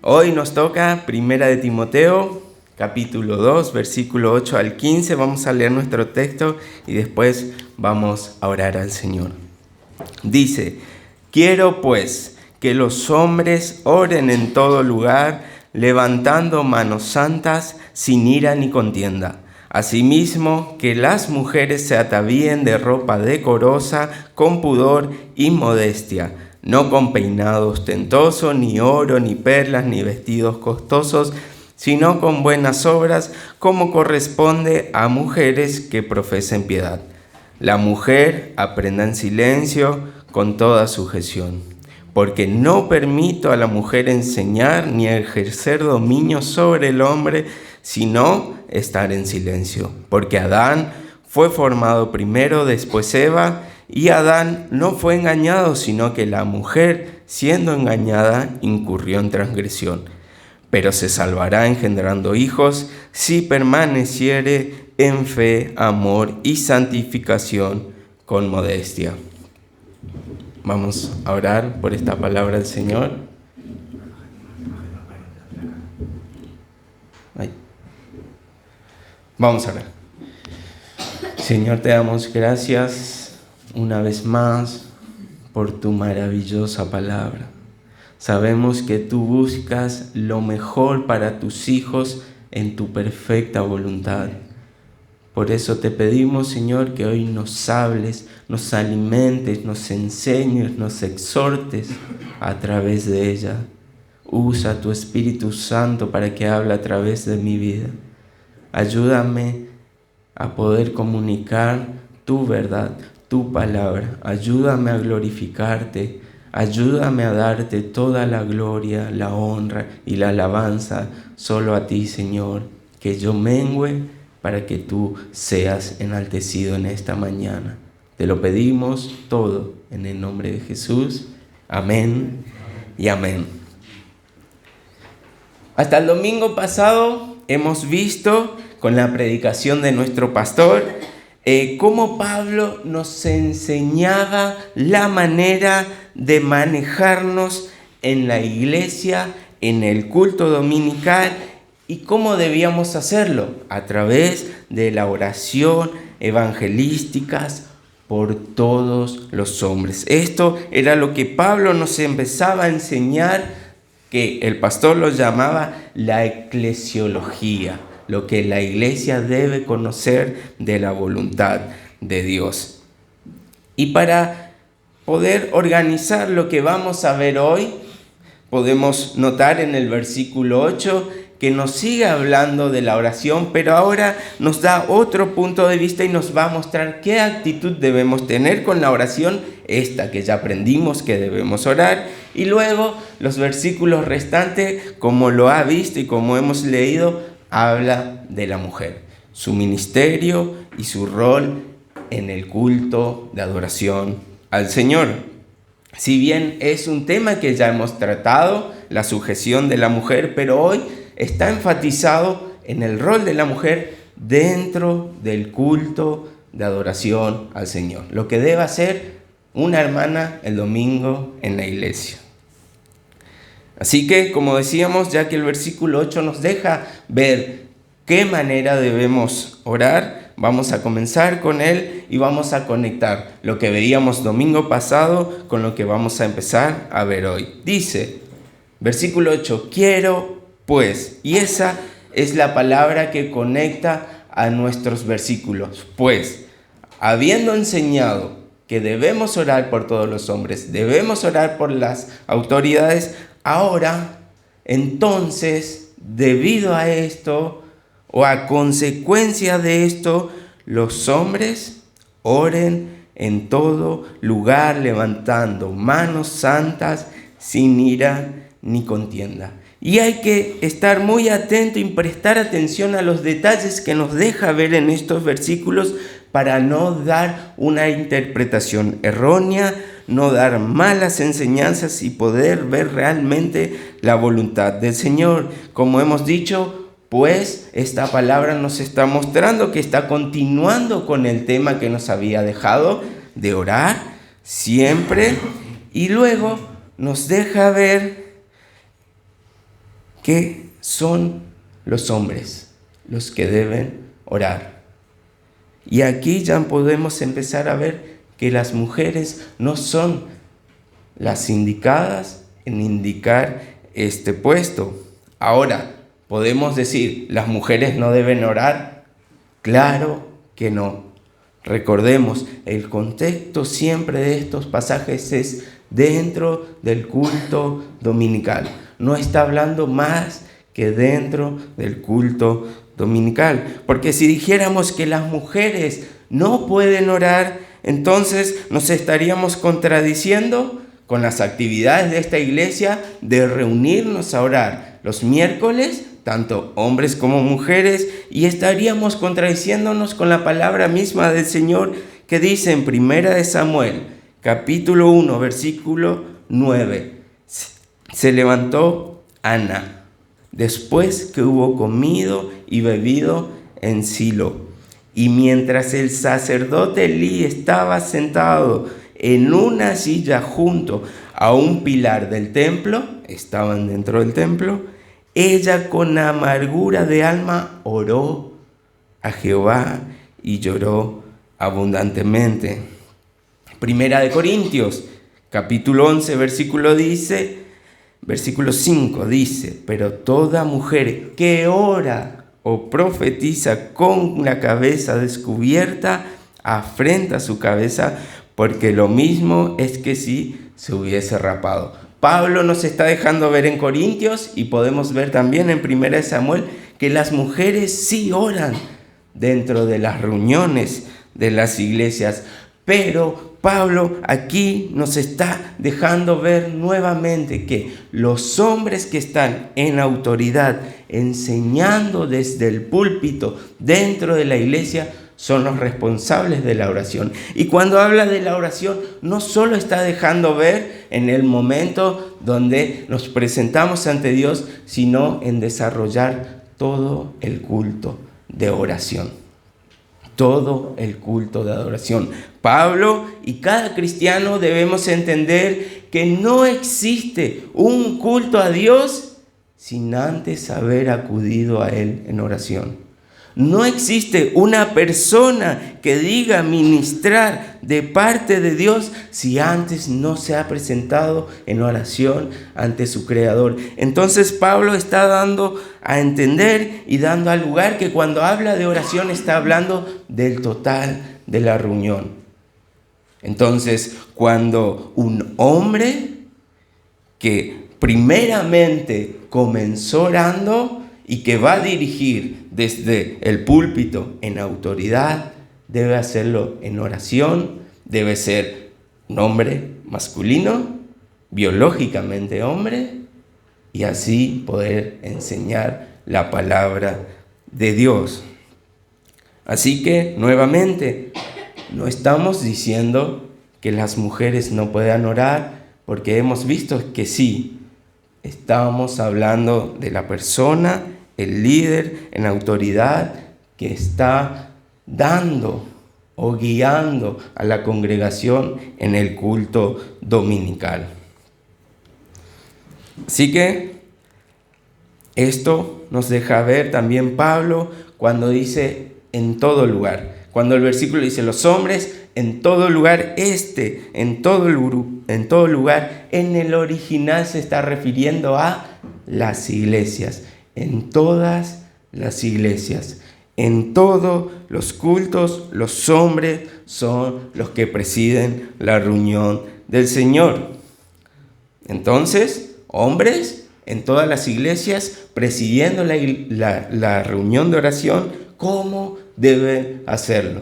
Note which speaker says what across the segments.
Speaker 1: Hoy nos toca Primera de Timoteo, capítulo 2, versículo 8 al 15. Vamos a leer nuestro texto y después vamos a orar al Señor. Dice: quiero pues que los hombres oren en todo lugar, levantando manos santas, sin ira ni contienda. Asimismo, que las mujeres se atavíen de ropa decorosa, con pudor y modestia, no con peinado ostentoso, ni oro, ni perlas, ni vestidos costosos, sino con buenas obras, como corresponde a mujeres que profesen piedad. La mujer aprenda en silencio, con toda sujeción, porque no permito a la mujer enseñar ni ejercer dominio sobre el hombre, sino estar en silencio. Porque Adán fue formado primero, después Eva, y Adán no fue engañado, sino que la mujer, siendo engañada, incurrió en transgresión. Pero se salvará engendrando hijos si permaneciere en fe, amor y santificación con modestia. Vamos a orar por esta palabra del Señor. Vamos a orar. Señor, te damos gracias una vez más por tu maravillosa palabra. Sabemos que tú buscas lo mejor para tus hijos en tu perfecta voluntad. Por eso te pedimos, Señor, que hoy nos hables, nos alimentes, nos enseñes, nos exhortes a través de ella. Usa tu Espíritu Santo para que hable a través de mi vida. Ayúdame a poder comunicar tu verdad, tu palabra. Ayúdame a glorificarte. Ayúdame a darte toda la gloria, la honra y la alabanza solo a ti, Señor. Que yo mengüe para que tú seas enaltecido en esta mañana. Te lo pedimos todo en el nombre de Jesús. Amén y amén. Hasta el domingo pasado hemos visto con la predicación de nuestro pastor cómo Pablo nos enseñaba la manera de manejarnos en la iglesia, en el culto dominical, y cómo debíamos hacerlo a través de la oración evangelísticas por todos los hombres. Esto era lo que Pablo nos empezaba a enseñar, que el pastor lo llamaba la eclesiología, lo que la iglesia debe conocer de la voluntad de Dios. Y para poder organizar lo que vamos a ver hoy, podemos notar en el versículo 8 que nos sigue hablando de la oración, pero ahora nos da otro punto de vista y nos va a mostrar qué actitud debemos tener con la oración, esta que ya aprendimos que debemos orar, y luego los versículos restantes, como lo ha visto y como hemos leído, habla de la mujer, su ministerio y su rol en el culto de adoración al Señor. Si bien es un tema que ya hemos tratado, la sujeción de la mujer, pero hoy está enfatizado en el rol de la mujer dentro del culto de adoración al Señor, lo que debe hacer una hermana el domingo en la iglesia. Así que, como decíamos, ya que el versículo 8 nos deja ver qué manera debemos orar, vamos a comenzar con él y vamos a conectar lo que veíamos domingo pasado con lo que vamos a empezar a ver hoy. Dice, versículo 8, quiero pues, y esa es la palabra que conecta a nuestros versículos. Pues, habiendo enseñado que debemos orar por todos los hombres, debemos orar por las autoridades, ahora, entonces, debido a esto, o a consecuencia de esto, los hombres oren en todo lugar, levantando manos santas, sin ira ni contienda. Y hay que estar muy atento y prestar atención a los detalles que nos deja ver en estos versículos para no dar una interpretación errónea, no dar malas enseñanzas y poder ver realmente la voluntad del Señor. Como hemos dicho, pues esta palabra nos está mostrando que está continuando con el tema que nos había dejado de orar siempre, y luego nos deja ver que son los hombres los que deben orar. Y aquí ya podemos empezar a ver que las mujeres no son las indicadas en indicar este puesto. Ahora, ¿podemos decir, las mujeres no deben orar? Claro que no. Recordemos, el contexto siempre de estos pasajes es dentro del culto dominical. No está hablando más que dentro del culto dominical. Porque si dijéramos que las mujeres no pueden orar, entonces nos estaríamos contradiciendo con las actividades de esta iglesia de reunirnos a orar los miércoles, tanto hombres como mujeres, y estaríamos contradiciéndonos con la palabra misma del Señor que dice en 1 Samuel, capítulo 1, versículo 9, se levantó Ana, después que hubo comido y bebido en Silo, y mientras el sacerdote Elí estaba sentado en una silla junto a un pilar del templo, estaban dentro del templo, ella con amargura de alma oró a Jehová y lloró abundantemente. Primera de Corintios, capítulo 11, versículo 5 dice, pero toda mujer que ora o profetiza con la cabeza descubierta, afrenta su cabeza, porque lo mismo es que si se hubiese rapado. Pablo nos está dejando ver en Corintios, y podemos ver también en 1 Samuel, que las mujeres sí oran dentro de las reuniones de las iglesias. Pero Pablo aquí nos está dejando ver nuevamente que los hombres que están en autoridad, enseñando desde el púlpito dentro de la iglesia, son los responsables de la oración. Y cuando habla de la oración, no solo está dejando ver en el momento donde nos presentamos ante Dios, sino en desarrollar todo el culto de oración. Todo el culto de adoración. Pablo y cada cristiano debemos entender que no existe un culto a Dios sin antes haber acudido a Él en oración. No existe una persona que diga ministrar de parte de Dios si antes no se ha presentado en oración ante su Creador. Entonces Pablo está dando a entender y dando al lugar que cuando habla de oración está hablando del total de la reunión. Entonces, cuando un hombre que primeramente comenzó orando y que va a dirigir desde el púlpito en autoridad, debe hacerlo en oración, debe ser un hombre masculino, biológicamente hombre, y así poder enseñar la palabra de Dios. Así que, nuevamente, no estamos diciendo que las mujeres no puedan orar, porque hemos visto que sí. Estamos hablando de la persona, el líder en autoridad que está dando o guiando a la congregación en el culto dominical. Así que esto nos deja ver también Pablo cuando dice en todo lugar. Cuando el versículo dice los hombres en todo lugar, en todo lugar, en el original se está refiriendo a las iglesias. En todas las iglesias, en todos los cultos, los hombres son los que presiden la reunión del Señor. Entonces, hombres en todas las iglesias presidiendo la reunión de oración, ¿cómo deben hacerlo?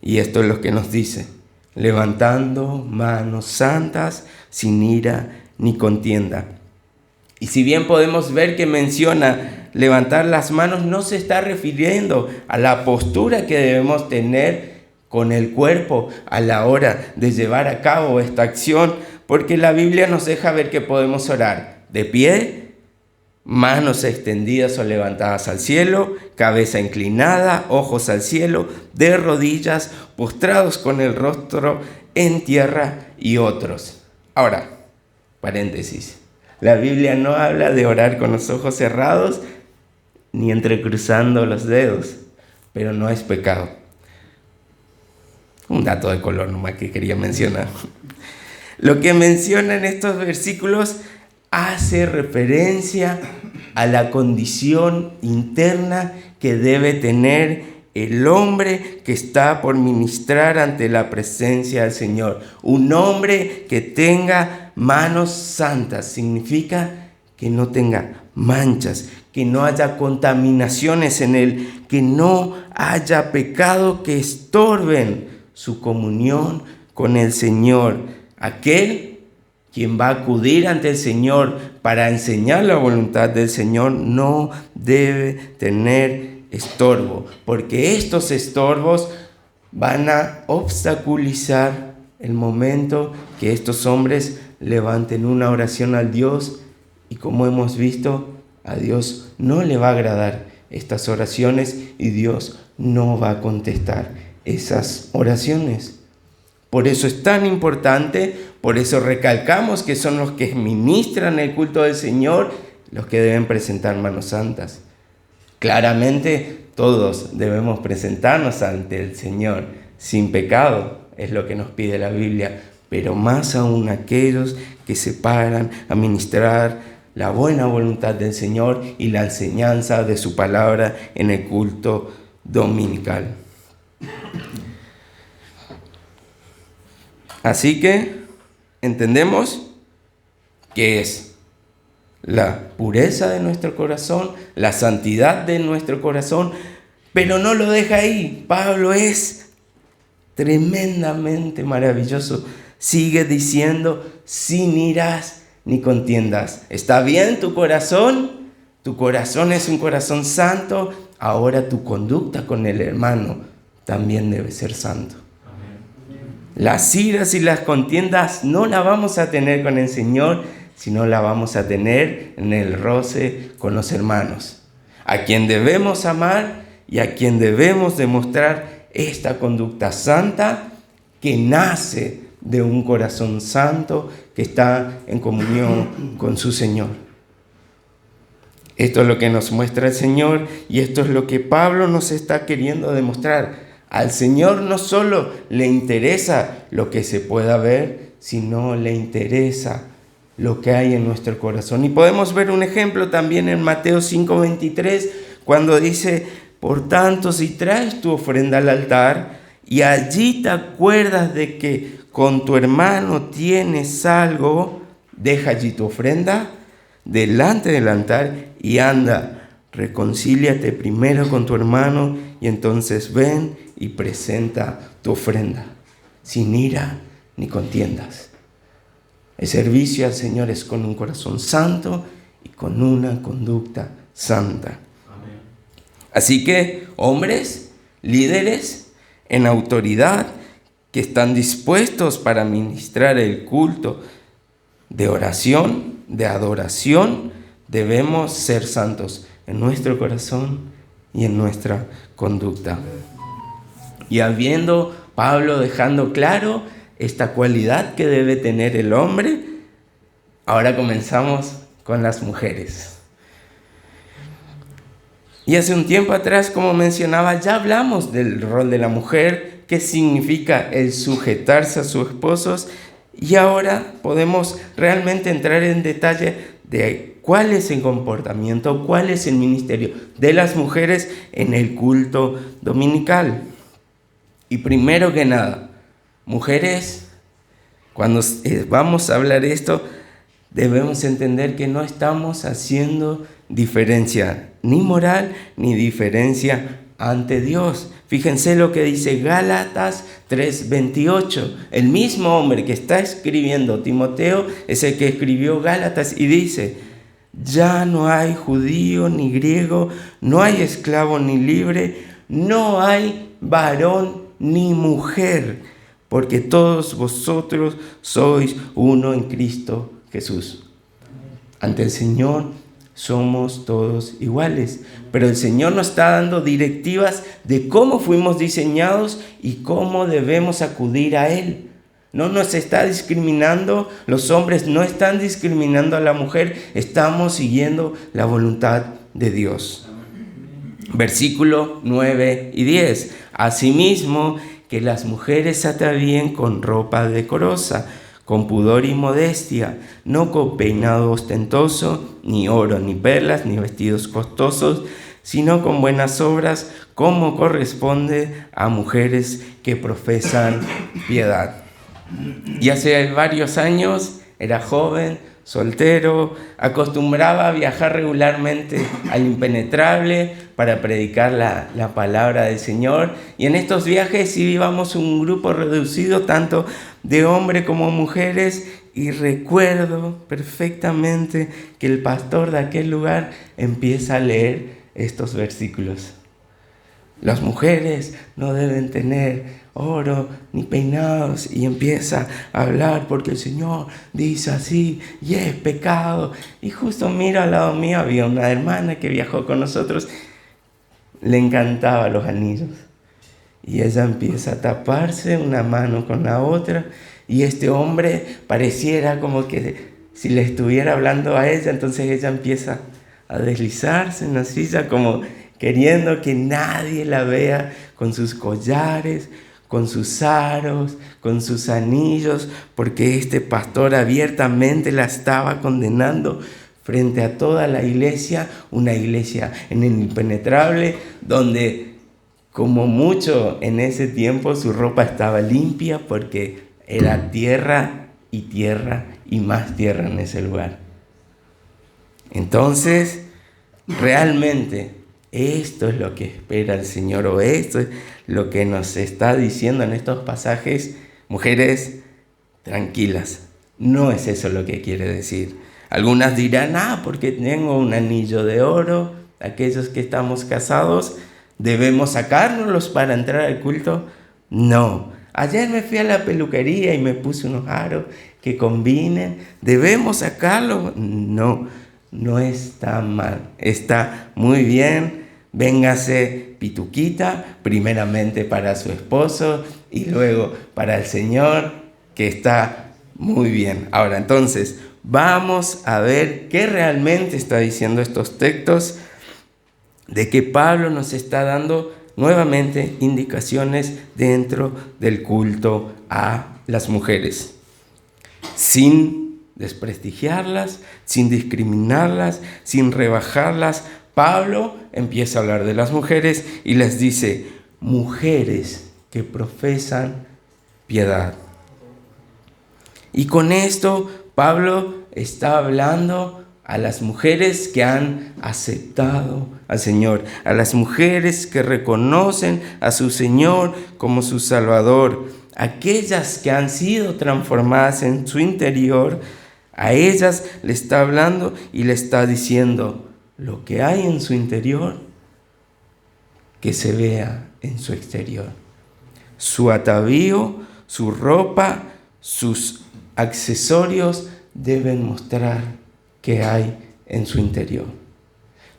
Speaker 1: Y esto es lo que nos dice: levantando manos santas, sin ira ni contienda. Y si bien podemos ver que menciona levantar las manos, no se está refiriendo a la postura que debemos tener con el cuerpo a la hora de llevar a cabo esta acción, porque la Biblia nos deja ver que podemos orar de pie, manos extendidas o levantadas al cielo, cabeza inclinada, ojos al cielo, de rodillas, postrados con el rostro en tierra y otros. Ahora, paréntesis. La Biblia no habla de orar con los ojos cerrados ni entrecruzando los dedos, pero no es pecado. Un dato de color nomás que quería mencionar. Lo que menciona en estos versículos hace referencia a la condición interna que debe tener el hombre que está por ministrar ante la presencia del Señor. Un hombre que tenga manos santas significa que no tenga manchas, que no haya contaminaciones en él, que no haya pecado que estorben su comunión con el Señor. Aquel quien va a acudir ante el Señor para enseñar la voluntad del Señor no debe tener estorbo, porque estos estorbos van a obstaculizar el momento que estos hombres levanten una oración al Dios, y como hemos visto, a Dios no le va a agradar estas oraciones y Dios no va a contestar esas oraciones. Por eso es tan importante, por eso recalcamos que son los que ministran el culto del Señor los que deben presentar manos santas. Claramente todos debemos presentarnos ante el Señor sin pecado, es lo que nos pide la Biblia, pero más aún aquellos que se paran a ministrar la buena voluntad del Señor y la enseñanza de su palabra en el culto dominical. Así que entendemos que es la pureza de nuestro corazón, la santidad de nuestro corazón, pero no lo deja ahí. Pablo es tremendamente maravilloso. Sigue diciendo, sin iras ni contiendas. ¿Está bien tu corazón? Tu corazón es un corazón santo. Ahora tu conducta con el hermano también debe ser santo. Las iras y las contiendas no las vamos a tener con el Señor, sino las vamos a tener en el roce con los hermanos, a quien debemos amar y a quien debemos demostrar esta conducta santa que nace de un corazón santo que está en comunión con su Señor. Esto es lo que nos muestra el Señor y esto es lo que Pablo nos está queriendo demostrar. Al Señor no solo le interesa lo que se pueda ver, sino le interesa lo que hay en nuestro corazón. Y podemos ver un ejemplo también en Mateo 5:23, cuando dice, por tanto, si traes tu ofrenda al altar y allí te acuerdas de que con tu hermano tienes algo, deja allí tu ofrenda delante del altar y anda, reconcíliate primero con tu hermano y entonces ven y presenta tu ofrenda, sin ira ni contiendas. El servicio al Señor es con un corazón santo y con una conducta santa. Amén. Así que, hombres, líderes en autoridad que están dispuestos para ministrar el culto de oración, de adoración, debemos ser santos en nuestro corazón y en nuestra conducta. Y habiendo Pablo dejando claro esta cualidad que debe tener el hombre, ahora comenzamos con las mujeres. Y hace un tiempo atrás, como mencionaba, ya hablamos del rol de la mujer, qué significa el sujetarse a sus esposos, y ahora podemos realmente entrar en detalle de cuál es el comportamiento, cuál es el ministerio de las mujeres en el culto dominical. Y primero que nada, mujeres, cuando vamos a hablar de esto, debemos entender que no estamos haciendo diferencia ni moral ni diferencia ante Dios. Fíjense lo que dice Gálatas 3:28. El mismo hombre que está escribiendo Timoteo es el que escribió Gálatas y dice, ya no hay judío ni griego, no hay esclavo ni libre, no hay varón ni mujer, porque todos vosotros sois uno en Cristo Jesús. Ante el Señor somos todos iguales, pero el Señor nos está dando directivas de cómo fuimos diseñados y cómo debemos acudir a Él. no nos está discriminando, los hombres no están discriminando a la mujer, estamos siguiendo la voluntad de Dios. Versículo 9 y 10. Asimismo, que las mujeres se atavíen con ropa decorosa, con pudor y modestia, no con peinado ostentoso, ni oro, ni perlas, ni vestidos costosos, sino con buenas obras, como corresponde a mujeres que profesan piedad. Y hace varios años era joven, soltero, acostumbraba a viajar regularmente al Impenetrable para predicar la palabra del Señor. Y en estos viajes íbamos un grupo reducido tanto de hombres como mujeres, y recuerdo perfectamente que el pastor de aquel lugar empieza a leer estos versículos. Las mujeres no deben tener oro ni peinados, y empieza a hablar porque el Señor dice así y es pecado. Y justo miro al lado mío, había una hermana que viajó con nosotros, le encantaban los anillos, y ella empieza a taparse una mano con la otra, y este hombre pareciera como que si le estuviera hablando a ella. Entonces ella empieza a deslizarse en la silla como queriendo que nadie la vea con sus collares, con sus aros, con sus anillos, porque este pastor abiertamente la estaba condenando frente a toda la iglesia, una iglesia en el Impenetrable, donde como mucho en ese tiempo su ropa estaba limpia, porque era tierra y más tierra en ese lugar. Entonces, realmente esto es lo que espera el Señor, o esto es lo que nos está diciendo en estos pasajes. Mujeres, tranquilas, no es eso lo que quiere decir. Algunas dirán, porque tengo un anillo de oro, aquellos que estamos casados, ¿debemos sacárnoslos para entrar al culto? No. Ayer me fui a la peluquería y me puse unos aros que combinen, ¿debemos sacarlos? No, no está mal, está muy bien. Véngase pituquita, primeramente para su esposo y luego para el Señor, que está muy bien. Ahora, entonces, vamos a ver qué realmente está diciendo estos textos, de que Pablo nos está dando nuevamente indicaciones dentro del culto a las mujeres, sin desprestigiarlas, sin discriminarlas, sin rebajarlas. Pablo empieza a hablar de las mujeres y les dice, mujeres que profesan piedad. Y con esto Pablo está hablando a las mujeres que han aceptado al Señor, a las mujeres que reconocen a su Señor como su Salvador, aquellas que han sido transformadas en su interior. A ellas le está hablando y le está diciendo, lo que hay en su interior, que se vea en su exterior. Su atavío, su ropa, sus accesorios deben mostrar que hay en su interior.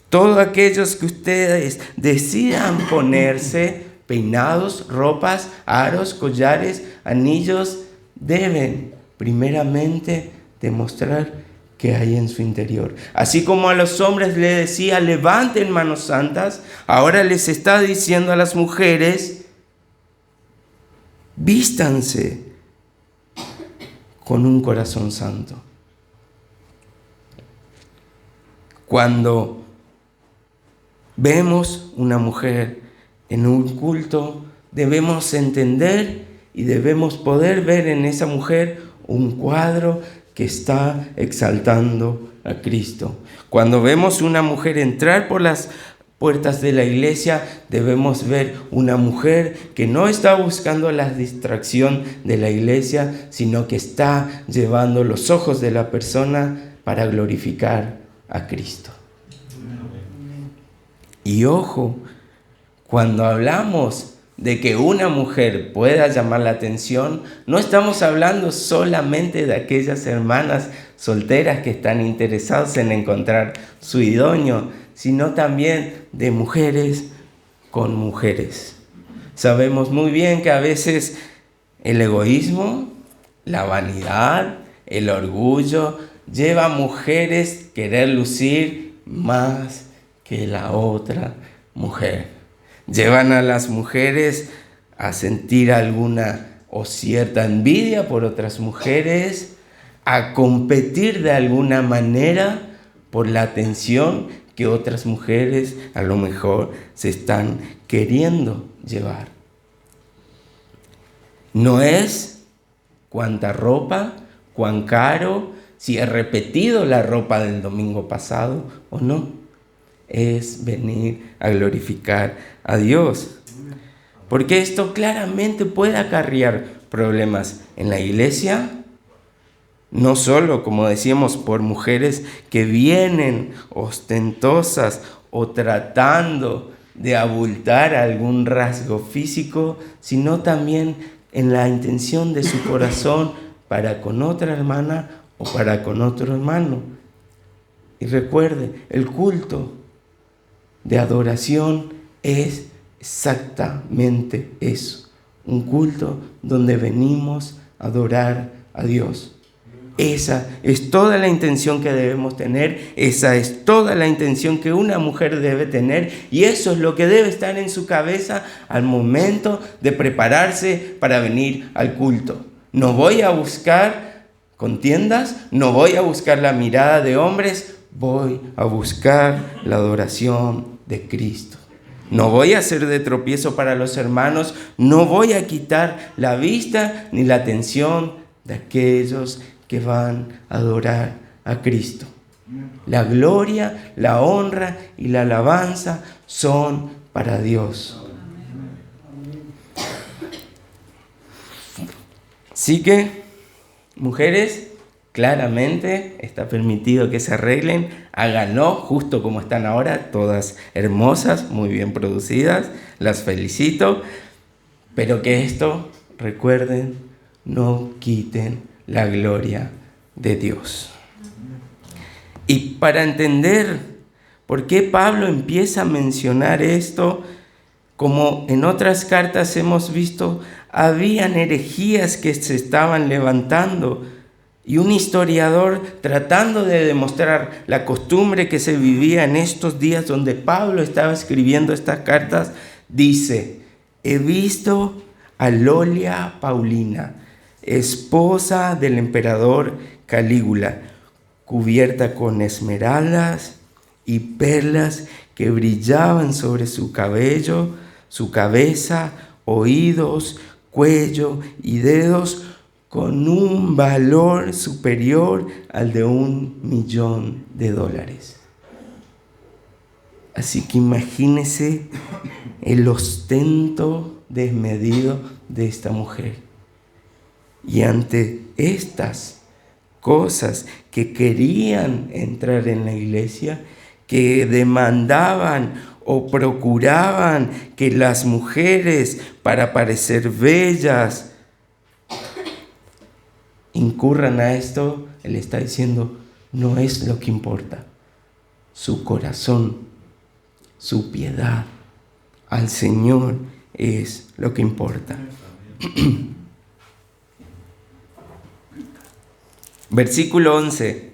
Speaker 1: Todos aquellos que ustedes decidan ponerse, peinados, ropas, aros, collares, anillos, deben primeramente demostrar que hay en su interior. Así como a los hombres les decía, levanten manos santas, ahora les está diciendo a las mujeres, vístanse con un corazón santo. Cuando vemos una mujer en un culto, debemos entender y debemos poder ver en esa mujer un cuadro que está exaltando a Cristo. Cuando vemos una mujer entrar por las puertas de la iglesia, debemos ver una mujer que no está buscando la distracción de la iglesia, sino que está llevando los ojos de la persona para glorificar a Cristo. Y ojo, cuando hablamos de que una mujer pueda llamar la atención, no estamos hablando solamente de aquellas hermanas solteras que están interesadas en encontrar su idóneo, sino también de mujeres con mujeres. Sabemos muy bien que a veces el egoísmo La vanidad, el orgullo, lleva a mujeres a querer lucir más que la otra mujer. Llevan a las mujeres a sentir alguna o cierta envidia por otras mujeres, a competir de alguna manera por la atención que otras mujeres a lo mejor se están queriendo llevar. No es cuánta ropa, cuán caro, si he repetido la ropa del domingo pasado o no. Es venir a glorificar a Dios. Porque esto claramente puede acarrear problemas en la iglesia, no solo, como decíamos, por mujeres que vienen ostentosas o tratando de abultar algún rasgo físico, sino también en la intención de su corazón para con otra hermana o para con otro hermano. Y recuerde, el culto de adoración es exactamente eso, un culto donde venimos a adorar a Dios. Esa es toda la intención que debemos tener, esa es toda la intención que una mujer debe tener, y eso es lo que debe estar en su cabeza al momento de prepararse para venir al culto. No voy a buscar contiendas, no voy a buscar la mirada de hombres, voy a buscar la adoración de Cristo. No voy a ser de tropiezo para los hermanos, no voy a quitar la vista ni la atención de aquellos que van a adorar a Cristo. La gloria, la honra y la alabanza son para Dios. Así que, mujeres, claramente está permitido que se arreglen, háganlo justo como están ahora, todas hermosas, muy bien producidas, las felicito, pero que esto, recuerden, no quiten la gloria de Dios. Y para entender por qué Pablo empieza a mencionar esto, como en otras cartas hemos visto, habían herejías que se estaban levantando, y un historiador, tratando de demostrar la costumbre que se vivía en estos días donde Pablo estaba escribiendo estas cartas, dice: he visto a Lolia Paulina, esposa del emperador Calígula, cubierta con esmeraldas y perlas que brillaban sobre su cabello, su cabeza, oídos, cuello y dedos, con un valor superior al de $1.000.000. Así que imagínese el ostento desmedido de esta mujer. Y ante estas cosas que querían entrar en la iglesia, que demandaban o procuraban que las mujeres, para parecer bellas, incurran a esto, él está diciendo, no es lo que importa. Su corazón, su piedad al Señor es lo que importa. Versículo 11.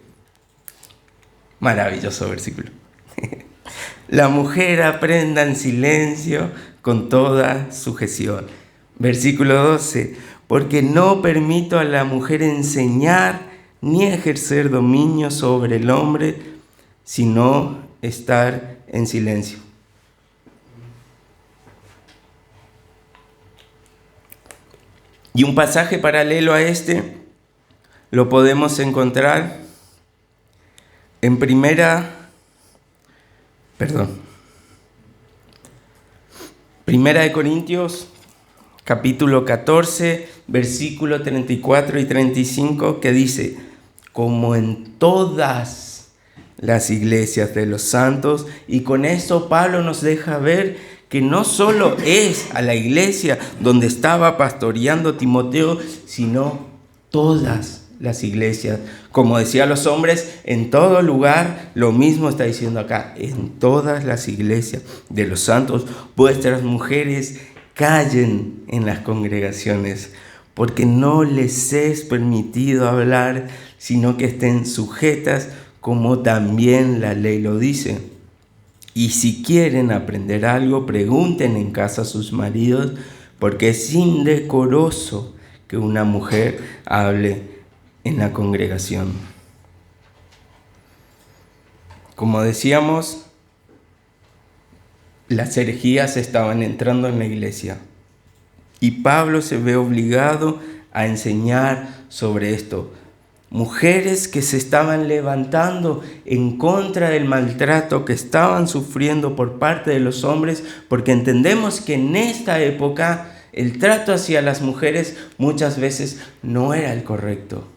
Speaker 1: Maravilloso versículo. La mujer aprenda en silencio con toda sujeción. Versículo 12. Porque no permito a la mujer enseñar ni ejercer dominio sobre el hombre, sino estar en silencio. Y un pasaje paralelo a este lo podemos encontrar en Primera de Corintios, capítulo 14, versículo 34 y 35, que dice: como en todas las iglesias de los santos. Y con esto Pablo nos deja ver que no solo es a la iglesia donde estaba pastoreando Timoteo, sino todas las iglesias. Como decía los hombres, en todo lugar, lo mismo está diciendo acá, en todas las iglesias de los santos, vuestras mujeres callen en las congregaciones, porque no les es permitido hablar, sino que estén sujetas, como también la ley lo dice. Y si quieren aprender algo, pregunten en casa a sus maridos, porque es indecoroso que una mujer hable en la congregación. Como decíamos, las herejías estaban entrando en la iglesia y Pablo se ve obligado a enseñar sobre esto. Mujeres que se estaban levantando en contra del maltrato que estaban sufriendo por parte de los hombres, porque entendemos que en esta época el trato hacia las mujeres muchas veces no era el correcto.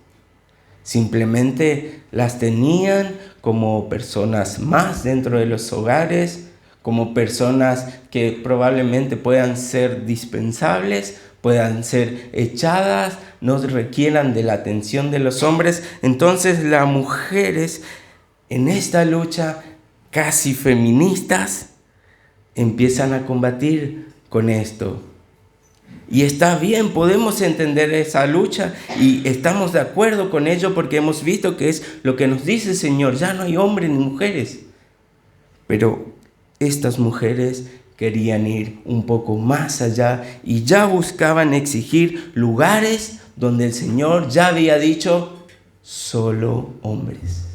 Speaker 1: Simplemente las tenían como personas más dentro de los hogares, como personas que probablemente puedan ser dispensables, puedan ser echadas, no requieran de la atención de los hombres. Entonces las mujeres en esta lucha casi feministas empiezan a combatir con esto. Y está bien, podemos entender esa lucha y estamos de acuerdo con ello porque hemos visto que es lo que nos dice el Señor. Ya no hay hombres ni mujeres. Pero estas mujeres querían ir un poco más allá y ya buscaban exigir lugares donde el Señor ya había dicho solo hombres.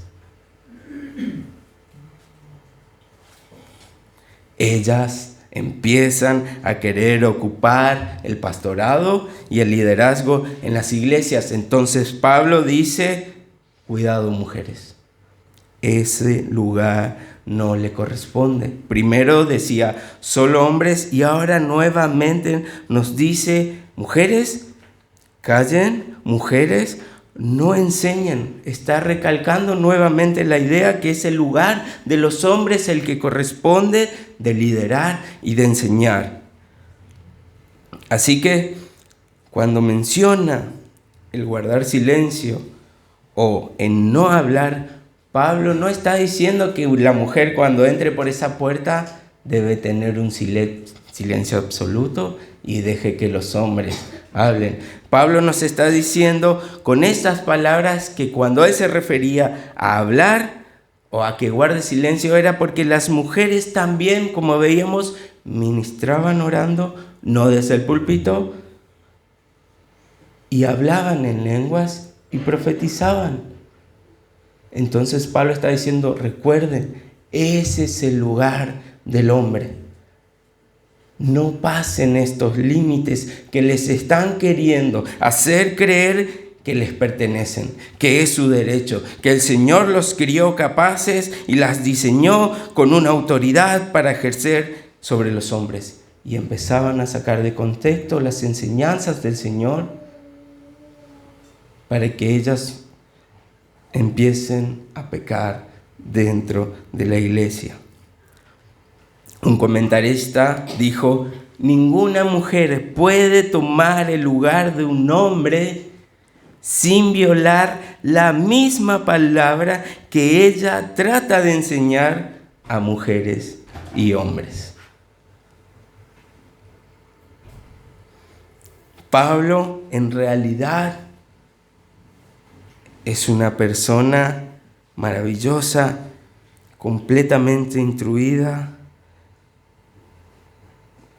Speaker 1: Ellas empiezan a querer ocupar el pastorado y el liderazgo en las iglesias. Entonces Pablo dice, cuidado mujeres, ese lugar no le corresponde. Primero decía solo hombres y ahora nuevamente nos dice, mujeres, callen, mujeres, no enseñen. Está recalcando nuevamente la idea que es el lugar de los hombres el que corresponde de liderar y de enseñar. Así que cuando menciona el guardar silencio o en no hablar, Pablo no está diciendo que la mujer cuando entre por esa puerta debe tener un silencio absoluto y deje que los hombres hablen. Pablo nos está diciendo con estas palabras que cuando él se refería a hablar o a que guarde silencio era porque las mujeres también, como veíamos, ministraban orando, no desde el púlpito, y hablaban en lenguas y profetizaban. Entonces Pablo está diciendo, recuerden, ese es el lugar del hombre. No pasen estos límites que les están queriendo hacer creer que les pertenecen, que es su derecho, que el Señor los crió capaces y las diseñó con una autoridad para ejercer sobre los hombres. Y empezaban a sacar de contexto las enseñanzas del Señor para que ellas empiecen a pecar dentro de la iglesia. Un comentarista dijo, ninguna mujer puede tomar el lugar de un hombre sin violar la misma palabra que ella trata de enseñar a mujeres y hombres. Pablo en realidad es una persona maravillosa, completamente instruida,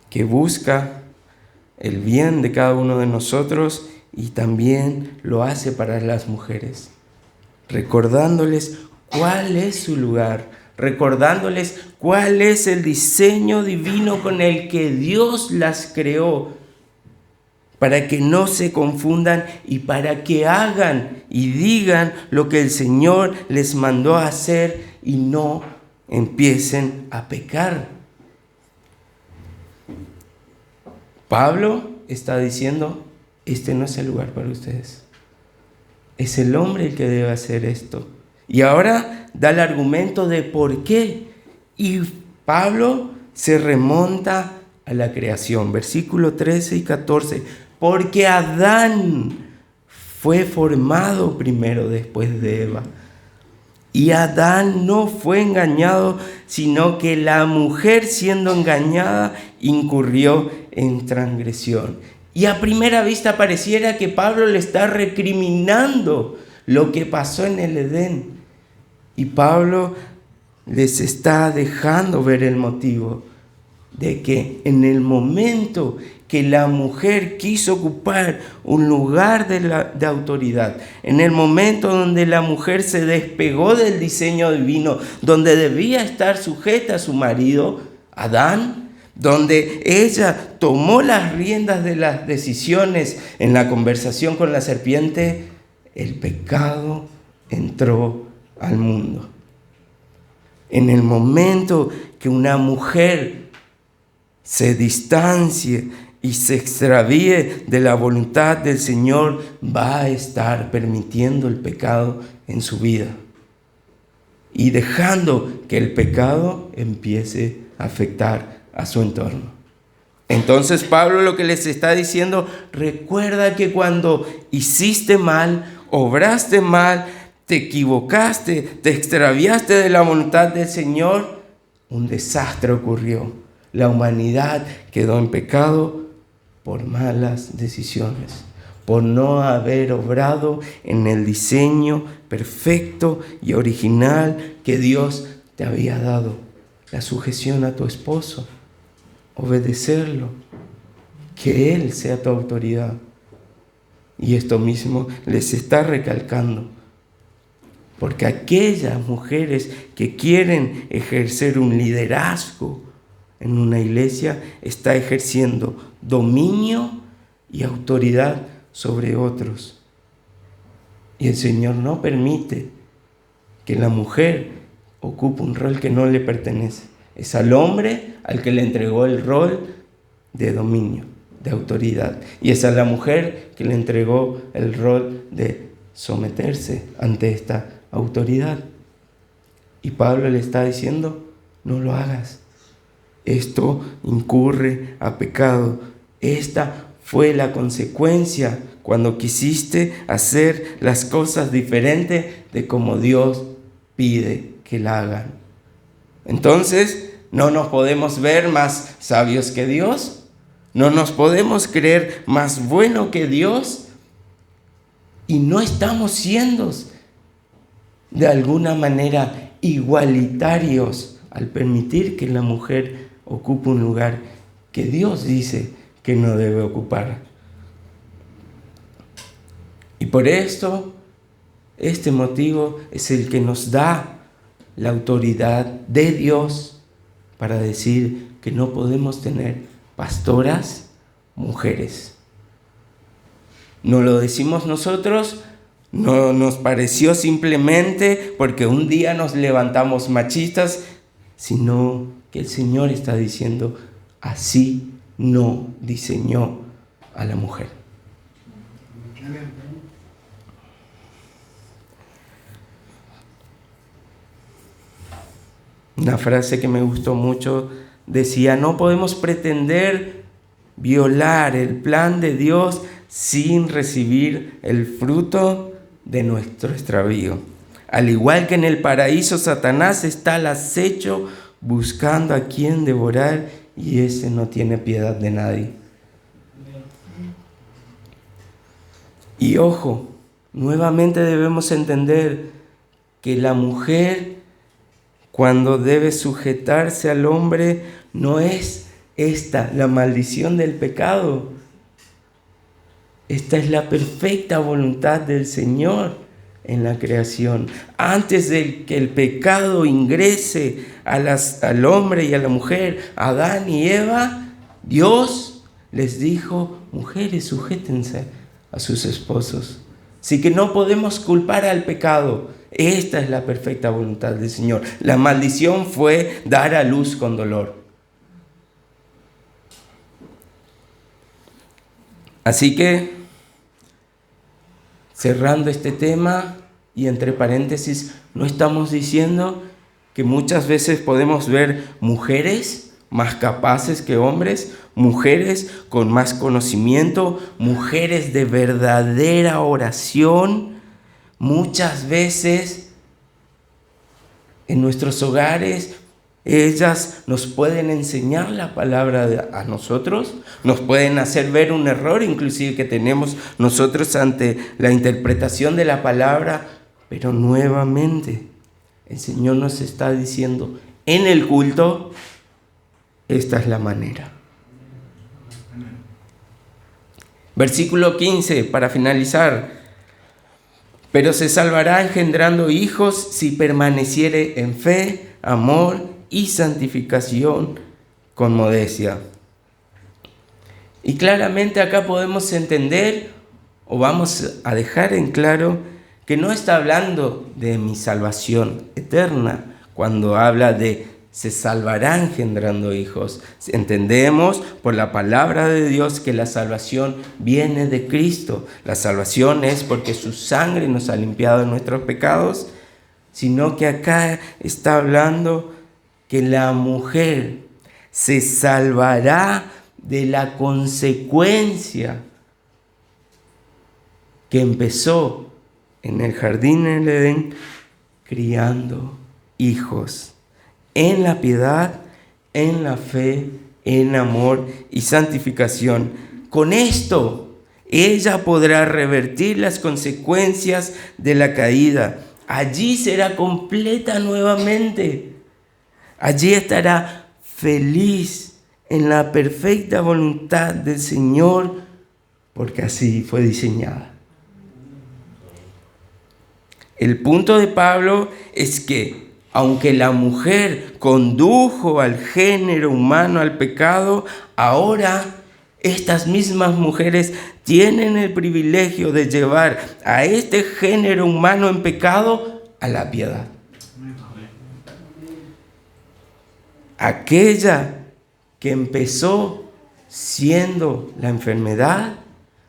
Speaker 1: que busca el bien de cada uno de nosotros y también lo hace para las mujeres, recordándoles cuál es su lugar, recordándoles cuál es el diseño divino con el que Dios las creó, para que no se confundan y para que hagan y digan lo que el Señor les mandó a hacer y no empiecen a pecar. Pablo está diciendo, este no es el lugar para ustedes. Es el hombre el que debe hacer esto. Y ahora da el argumento de por qué. Y Pablo se remonta a la creación. Versículos 13 y 14. Porque Adán fue formado primero después de Eva. Y Adán no fue engañado, sino que la mujer siendo engañada incurrió en transgresión. Y a primera vista pareciera que Pablo le está recriminando lo que pasó en el Edén. Y Pablo les está dejando ver el motivo de que en el momento que la mujer quiso ocupar un lugar de autoridad, en el momento donde la mujer se despegó del diseño divino, donde debía estar sujeta a su marido, Adán, donde ella tomó las riendas de las decisiones en la conversación con la serpiente, el pecado entró al mundo. En el momento que una mujer se distancie y se extravíe de la voluntad del Señor, va a estar permitiendo el pecado en su vida y dejando que el pecado empiece a afectar a su entorno. Entonces Pablo lo que les está diciendo: recuerda que cuando hiciste mal, obraste mal, te equivocaste, te extraviaste de la voluntad del Señor, un desastre ocurrió. La humanidad quedó en pecado por malas decisiones, por no haber obrado en el diseño perfecto y original que Dios te había dado. La sujeción a tu esposo, obedecerlo, que Él sea tu autoridad. Y esto mismo les está recalcando, porque aquellas mujeres que quieren ejercer un liderazgo en una iglesia está ejerciendo dominio y autoridad sobre otros. Y el Señor no permite que la mujer ocupe un rol que no le pertenece. Es al hombre al que le entregó el rol de dominio, de autoridad. Y es a la mujer que le entregó el rol de someterse ante esta autoridad. Y Pablo le está diciendo: no lo hagas. Esto incurre a pecado. Esta fue la consecuencia cuando quisiste hacer las cosas diferentes de como Dios pide que la hagan. Entonces, no nos podemos ver más sabios que Dios. No nos podemos creer más bueno que Dios. Y no estamos siendo de alguna manera igualitarios al permitir que la mujer ocupe un lugar que Dios dice que no debe ocupar. Y por esto, este motivo es el que nos da la autoridad de Dios para decir que no podemos tener pastoras mujeres. No lo decimos nosotros, no nos pareció simplemente porque un día nos levantamos machistas, sino que el Señor está diciendo: así no diseñó a la mujer. Una frase que me gustó mucho decía: no podemos pretender violar el plan de Dios sin recibir el fruto de nuestro extravío. Al igual que en el paraíso, Satanás está al acecho buscando a quien devorar, y ese no tiene piedad de nadie. Y ojo, nuevamente debemos entender que la mujer, cuando debe sujetarse al hombre, no es esta la maldición del pecado. Esta es la perfecta voluntad del Señor en la creación. Antes de que el pecado ingrese al hombre y a la mujer, Adán y Eva, Dios les dijo: mujeres, sujétense a sus esposos. Así que no podemos culpar al pecado. Esta es la perfecta voluntad del Señor. La maldición fue dar a luz con dolor. Así que, cerrando este tema y entre paréntesis, no estamos diciendo que muchas veces podemos ver mujeres más capaces que hombres, mujeres con más conocimiento, mujeres de verdadera oración. Muchas veces en nuestros hogares Ellas nos pueden enseñar la palabra a nosotros, nos pueden hacer ver un error inclusive que tenemos nosotros ante la interpretación de la palabra, pero nuevamente el Señor nos está diciendo en el culto, esta es la manera. Versículo 15, para finalizar. Pero se salvará engendrando hijos si permaneciere en fe, amor y santificación con modestia. Y claramente acá podemos entender, o vamos a dejar en claro, que no está hablando de mi salvación eterna cuando habla de se salvará engendrando hijos. Entendemos por la palabra de Dios que la salvación viene de Cristo. La salvación es porque su sangre nos ha limpiado de nuestros pecados, sino que acá está hablando que la mujer se salvará de la consecuencia que empezó en el jardín del Edén, criando hijos en la piedad, en la fe, en amor y santificación. Con esto, ella podrá revertir las consecuencias de la caída. Allí será completa nuevamente. Allí estará feliz en la perfecta voluntad del Señor, porque así fue diseñada. El punto de Pablo es que aunque la mujer condujo al género humano al pecado, ahora estas mismas mujeres tienen el privilegio de llevar a este género humano en pecado a la piedad. Aquella que empezó siendo la enfermedad,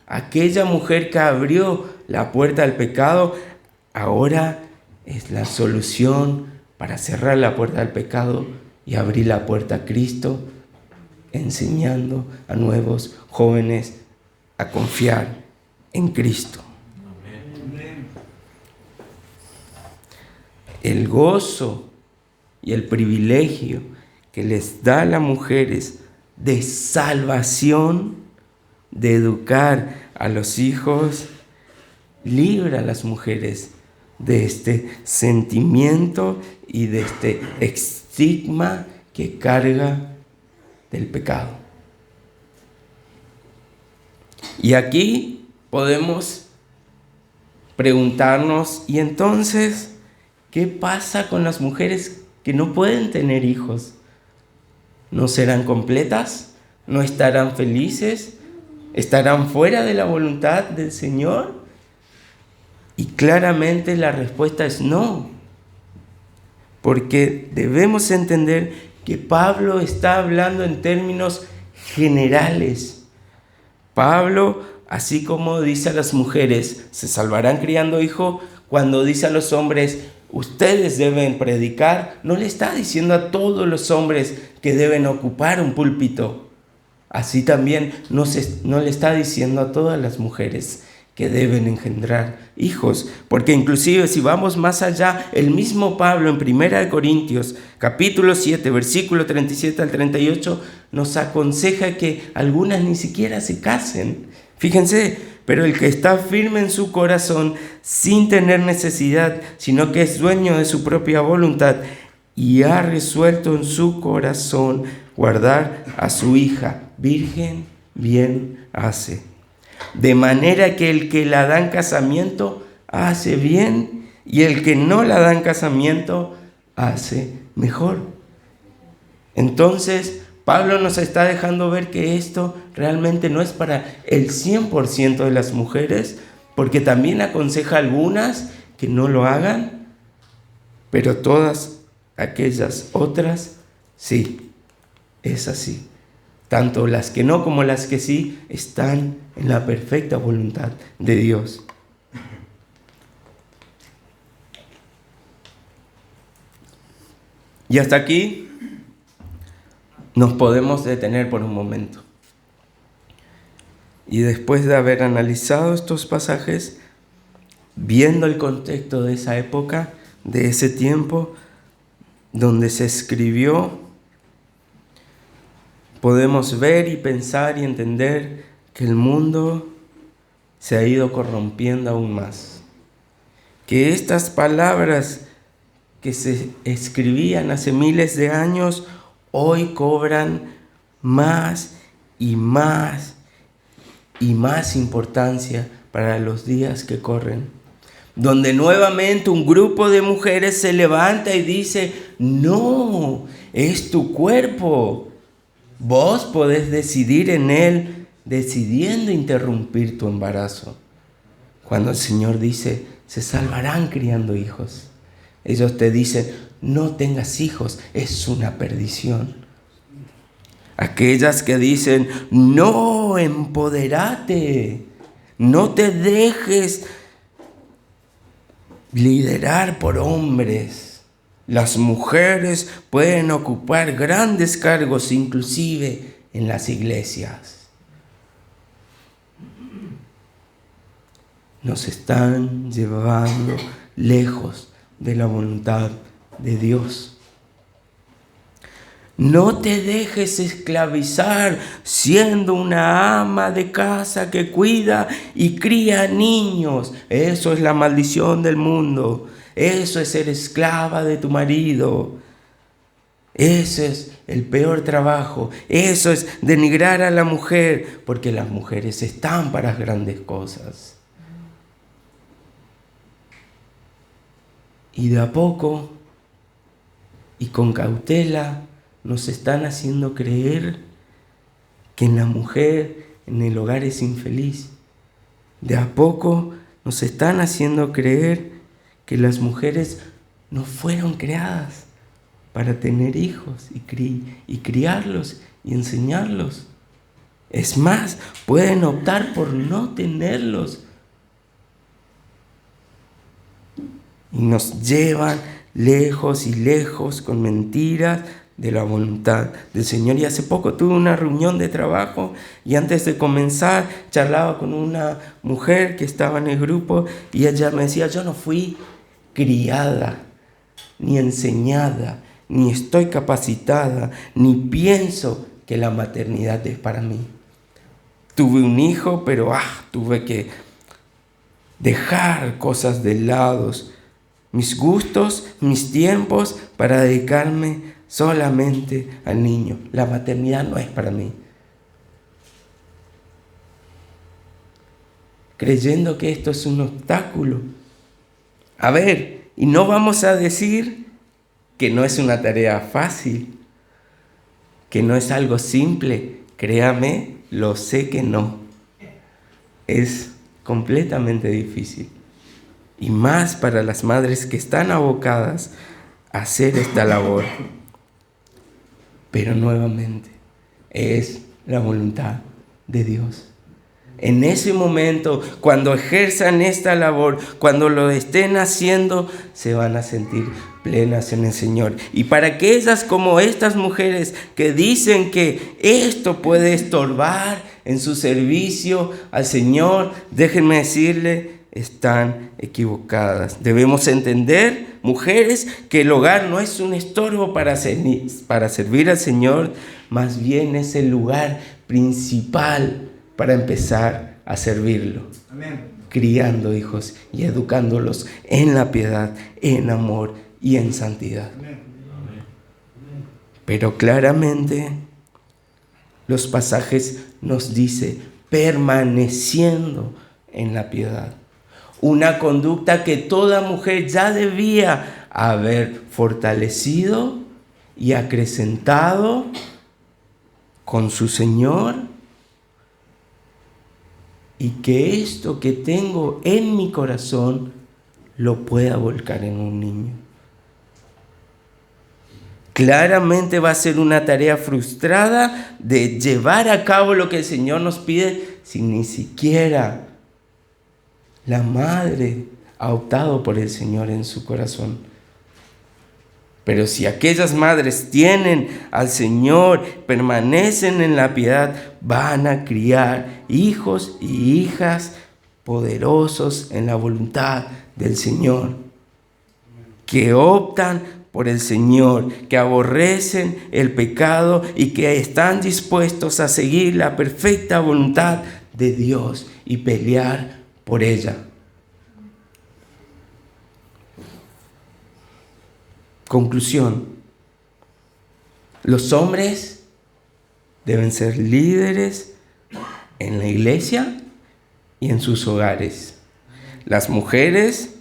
Speaker 1: aquella mujer que abrió la puerta al pecado, ahora es la solución para cerrar la puerta al pecado y abrir la puerta a Cristo, enseñando a nuevos jóvenes a confiar en Cristo. El gozo y el privilegio que les da a las mujeres de salvación, de educar a los hijos, libra a las mujeres de este sentimiento y de este estigma que carga del pecado. Y aquí podemos preguntarnos, ¿y entonces qué pasa con las mujeres que no pueden tener hijos? ¿No serán completas? ¿No estarán felices? ¿Estarán fuera de la voluntad del Señor? Y claramente la respuesta es no, porque debemos entender que Pablo está hablando en términos generales. Pablo, así como dice a las mujeres, se salvarán criando hijos, cuando dice a los hombres, ustedes deben predicar, no le está diciendo a todos los hombres que deben ocupar un púlpito. Así también no le está diciendo a todas las mujeres que deben engendrar hijos, porque inclusive si vamos más allá, el mismo Pablo en 1 Corintios capítulo 7, versículo 37 al 38, nos aconseja que algunas ni siquiera se casen. Fíjense, pero el que está firme en su corazón sin tener necesidad, sino que es dueño de su propia voluntad y ha resuelto en su corazón guardar a su hija virgen, bien hace. De manera que el que la da en casamiento hace bien y el que no la da en casamiento hace mejor. Entonces, Pablo nos está dejando ver que esto realmente no es para el 100% de las mujeres, porque también aconseja a algunas que no lo hagan, pero todas aquellas otras, sí, es así. Tanto las que no como las que sí están en la perfecta voluntad de Dios. Y hasta aquí nos podemos detener por un momento. Y después de haber analizado estos pasajes, viendo el contexto de esa época, de ese tiempo, donde se escribió, podemos ver y pensar y entender que el mundo se ha ido corrompiendo aún más. Que estas palabras que se escribían hace miles de años, hoy cobran más y más y más importancia para los días que corren. Donde nuevamente un grupo de mujeres se levanta y dice, no, es tu cuerpo. Vos podés decidir en él, decidiendo interrumpir tu embarazo. Cuando el Señor dice, se salvarán criando hijos. Ellos te dicen, no tengas hijos, es una perdición. Aquellas que dicen, no, empoderate, no te dejes liderar por hombres. Las mujeres pueden ocupar grandes cargos, inclusive en las iglesias. Nos están llevando lejos de la voluntad de Dios. No te dejes esclavizar siendo una ama de casa que cuida y cría niños. Eso es la maldición del mundo. Eso es ser esclava de tu marido. Eso es el peor trabajo. Eso es denigrar a la mujer, porque las mujeres están para grandes cosas. Y de a poco y con cautela nos están haciendo creer que en la mujer, en el hogar es infeliz. De a poco nos están haciendo creer que las mujeres no fueron creadas para tener hijos y criarlos y enseñarlos. Es más, pueden optar por no tenerlos. Y nos llevan lejos y lejos con mentiras de la voluntad del Señor. Y hace poco tuve una reunión de trabajo y antes de comenzar charlaba con una mujer que estaba en el grupo y ella me decía, yo no fui criada, ni enseñada, ni estoy capacitada, ni pienso que la maternidad es para mí. Tuve un hijo, pero tuve que dejar cosas de lado, mis gustos, mis tiempos, para dedicarme solamente al niño. La maternidad no es para mí. Creyendo que esto es un obstáculo. A ver, y no vamos a decir que no es una tarea fácil, que no es algo simple. Créame, lo sé que no. Es completamente difícil. Y más para las madres que están abocadas a hacer esta labor. Pero nuevamente, es la voluntad de Dios. En ese momento, cuando ejerzan esta labor, cuando lo estén haciendo, se van a sentir plenas en el Señor. Y para aquellas como estas mujeres que dicen que esto puede estorbar en su servicio al Señor, déjenme decirle, están equivocadas. Debemos entender, mujeres, que el hogar no es un estorbo para servir al Señor, más bien es el lugar principal para empezar a servirlo. Amén. Criando hijos y educándolos en la piedad, en amor y en santidad. Amén. Pero claramente los pasajes nos dicen permaneciendo en la piedad. Una conducta que toda mujer ya debía haber fortalecido y acrecentado con su Señor. Y que esto que tengo en mi corazón lo pueda volcar en un niño. Claramente va a ser una tarea frustrada de llevar a cabo lo que el Señor nos pide si ni siquiera la madre ha optado por el Señor en su corazón. Pero si aquellas madres tienen al Señor, permanecen en la piedad, van a criar hijos y hijas poderosos en la voluntad del Señor, que optan por el Señor, que aborrecen el pecado y que están dispuestos a seguir la perfecta voluntad de Dios y pelear por ella. Conclusión: los hombres deben ser líderes en la iglesia y en sus hogares. Las mujeres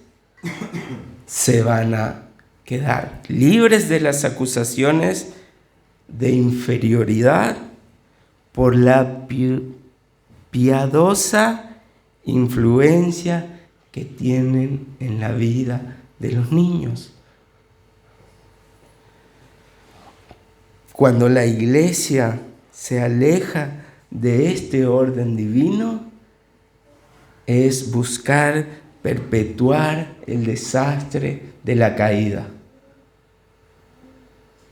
Speaker 1: se van a quedar libres de las acusaciones de inferioridad por la piadosa influencia que tienen en la vida de los niños. Cuando la iglesia se aleja de este orden divino, es buscar perpetuar el desastre de la caída.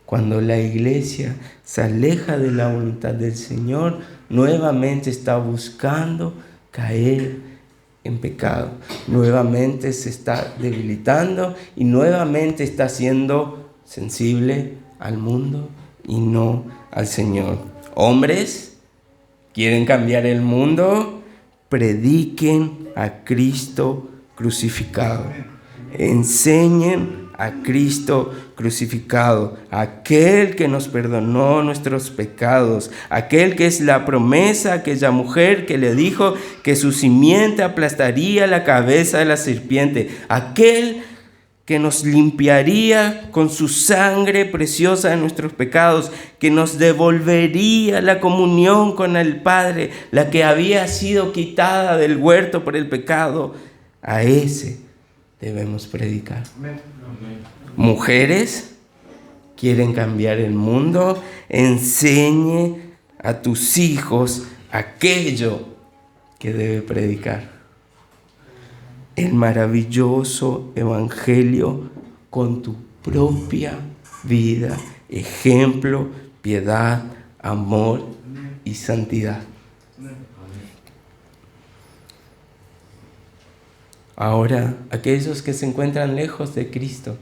Speaker 1: Cuando la iglesia se aleja de la voluntad del Señor, nuevamente está buscando caer en pecado. Nuevamente se está debilitando y nuevamente está siendo sensible al mundo y no al Señor. Hombres, ¿quieren cambiar el mundo? Prediquen a Cristo crucificado. Enseñen a Cristo crucificado, aquel que nos perdonó nuestros pecados, aquel que es la promesa, aquella mujer que le dijo que su simiente aplastaría la cabeza de la serpiente, aquel que nos limpiaría con su sangre preciosa de nuestros pecados, que nos devolvería la comunión con el Padre, la que había sido quitada del huerto por el pecado. A ese debemos predicar. Amén. Mujeres, ¿quieren cambiar el mundo? Enseñe a tus hijos aquello que debe predicar. El maravilloso evangelio con tu propia vida, ejemplo, piedad, amor y santidad. Ahora, aquellos que se encuentran lejos de Cristo,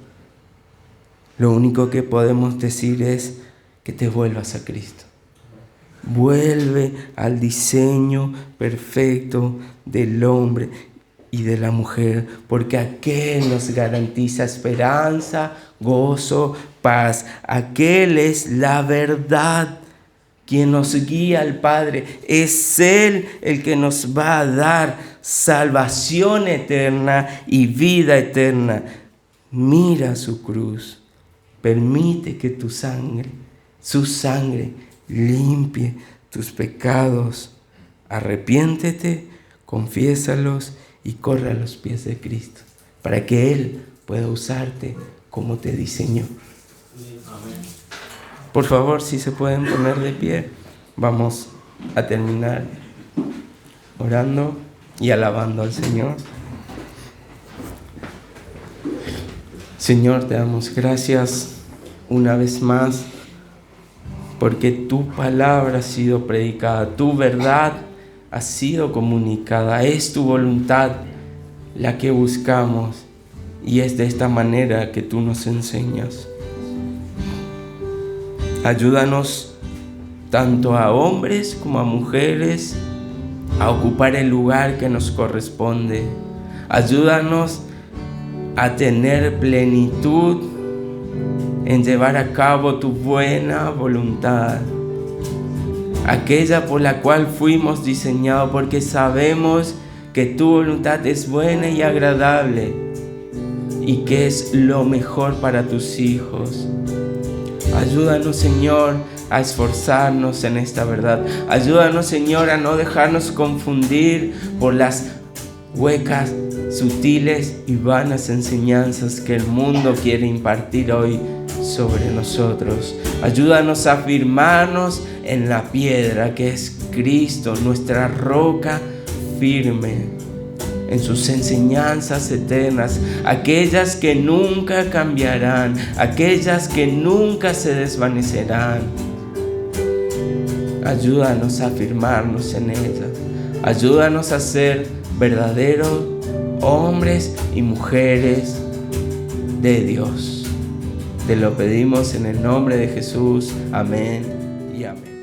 Speaker 1: lo único que podemos decir es que te vuelvas a Cristo. Vuelve al diseño perfecto del hombre y de la mujer, porque aquel nos garantiza esperanza, gozo, paz. Aquel es la verdad, quien nos guía al Padre. Es Él el que nos va a dar salvación eterna y vida eterna. Mira su cruz. Permite que tu sangre, su sangre, limpie tus pecados. Arrepiéntete, confiésalos y corre a los pies de Cristo, para que Él pueda usarte como te diseñó. Por favor, si se pueden poner de pie, vamos a terminar orando y alabando al Señor. Señor, te damos gracias una vez más, porque tu palabra ha sido predicada, tu verdad ha sido comunicada, es tu voluntad la que buscamos y es de esta manera que tú nos enseñas. Ayúdanos tanto a hombres como a mujeres a ocupar el lugar que nos corresponde. Ayúdanos a tener plenitud en llevar a cabo tu buena voluntad, aquella por la cual fuimos diseñados, porque sabemos que tu voluntad es buena y agradable y que es lo mejor para tus hijos. Ayúdanos, Señor, a esforzarnos en esta verdad. Ayúdanos, Señor, a no dejarnos confundir por las huecas, sutiles y vanas enseñanzas que el mundo quiere impartir hoy sobre nosotros. Ayúdanos a afirmarnos en la piedra que es Cristo, nuestra roca firme, en sus enseñanzas eternas, aquellas que nunca cambiarán, aquellas que nunca se desvanecerán. Ayúdanos a afirmarnos en ellas. Ayúdanos a ser verdaderos hombres y mujeres de Dios. Te lo pedimos en el nombre de Jesús. Amén y amén.